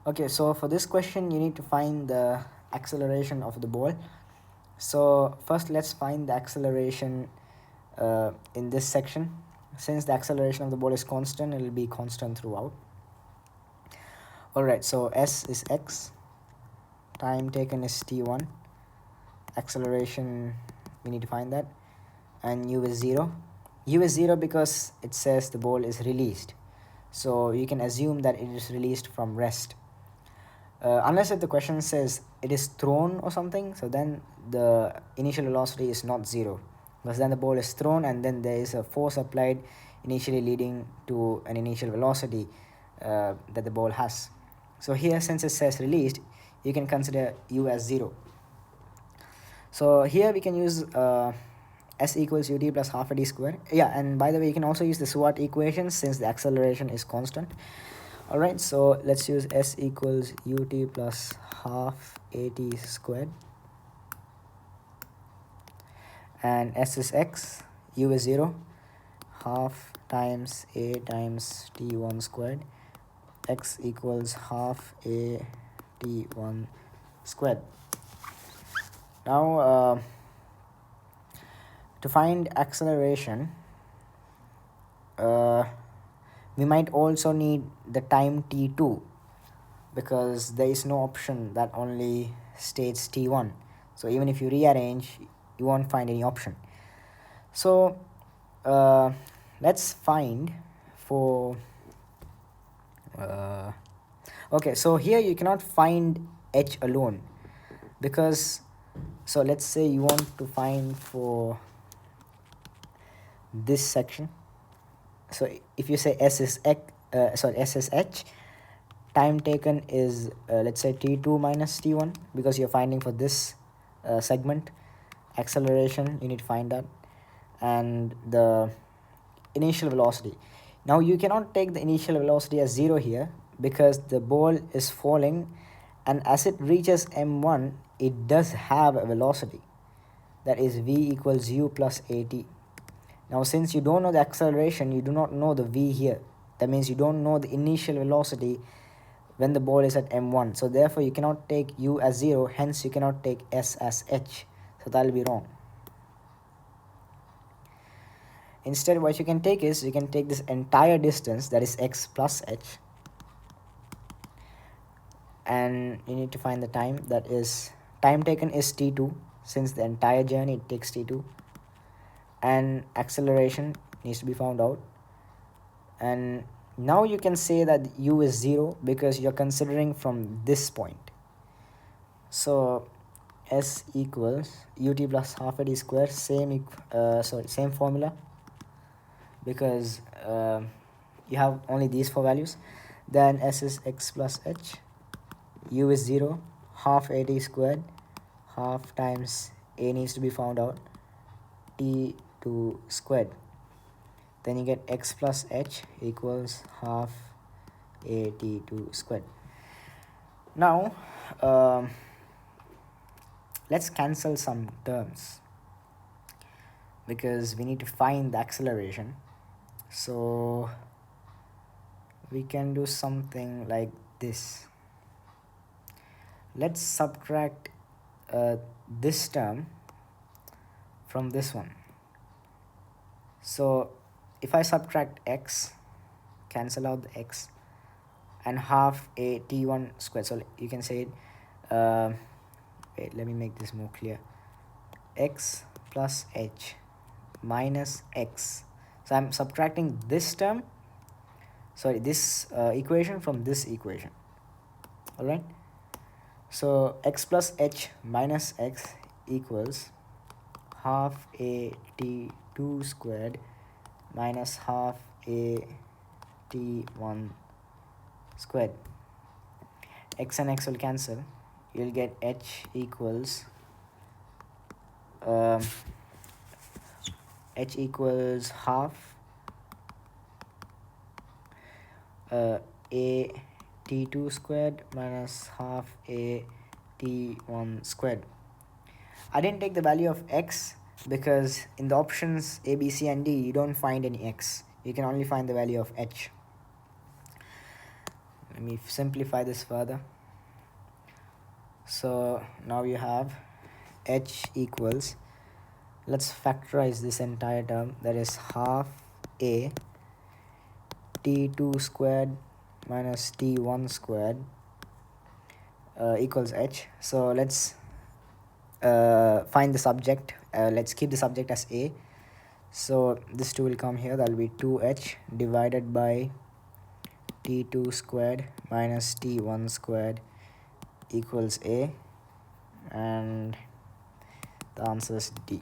Okay, so for this question, you need to find the acceleration of the ball. So first, let's find the acceleration in this section. Since the acceleration of the ball is constant, it will be constant throughout. Alright, so s is x, time taken is t1, acceleration, we need to find that, and u is 0. U is 0 because it says the ball is released. So you can assume that it is released from rest. Unless if the question says it is thrown or something, so then the initial velocity is not 0, because then the ball is thrown and then there is a force applied initially leading to an initial velocity that the ball has. So here, since it says released, you can consider u as 0. So here we can use s equals ut plus half a d square. Yeah, and by the way, you can also use the SWOT equation since the acceleration is constant. Alright, so let's use s equals ut plus half at squared, and s is x, u is 0, half times a times t1 squared, x equals half a t1 squared. Now to find acceleration, we might also need the time t2, because there is no option that only states t1. So even if you rearrange, you won't find any option. So let's find for okay, so here you cannot find h alone, because so let's say you want to find for this section. So if you say s is x, s is h, time taken is let's say t2 minus t1, because you're finding for this segment. Acceleration, you need to find that, and the initial velocity. Now you cannot take the initial velocity as 0 here, because the ball is falling, and as it reaches m1, it does have a velocity, that is v equals u plus at. Now since you don't know the acceleration, you do not know the v here. That means you don't know the initial velocity when the ball is at m1. So therefore you cannot take u as 0, hence you cannot take s as h. So that will be wrong. Instead, what you can take is, you can take this entire distance, that is x plus h, and you need to find the time, that is time taken is t2, since the entire journey it takes t2, and acceleration needs to be found out. And now you can say that u is 0 because you're considering from this point. So s equals ut plus half a d square, same formula, because you have only these four values. Then s is x plus h, u is 0, half at squared, half times a needs to be found out, t2 squared. Then you get x plus h equals half a t2 squared. Now let's cancel some terms, because we need to find the acceleration. So we can do something like this. Let's subtract this term from this one. So if I subtract x, cancel out the x, and half a t1 squared, so you can say it, wait, let me make this more clear, x plus h minus x. So I'm subtracting this term, sorry, this equation from this equation. All right, so x plus h minus x equals half a t2 squared minus half a t1 squared. X and x will cancel, you'll get h equals half a t2 squared minus half a t1 squared. I didn't take the value of x because in the options a, b, c and d you don't find any x. You can only find the value of h. Let Let me simplify this further. So now you have h equals, let's factorize this entire term, that is half a t2 squared minus t1 squared equals h. So let's find the subject. Let's keep the subject as a. So this 2 will come here, that will be 2h divided by t2 squared minus t1 squared equals a, and the answer is D.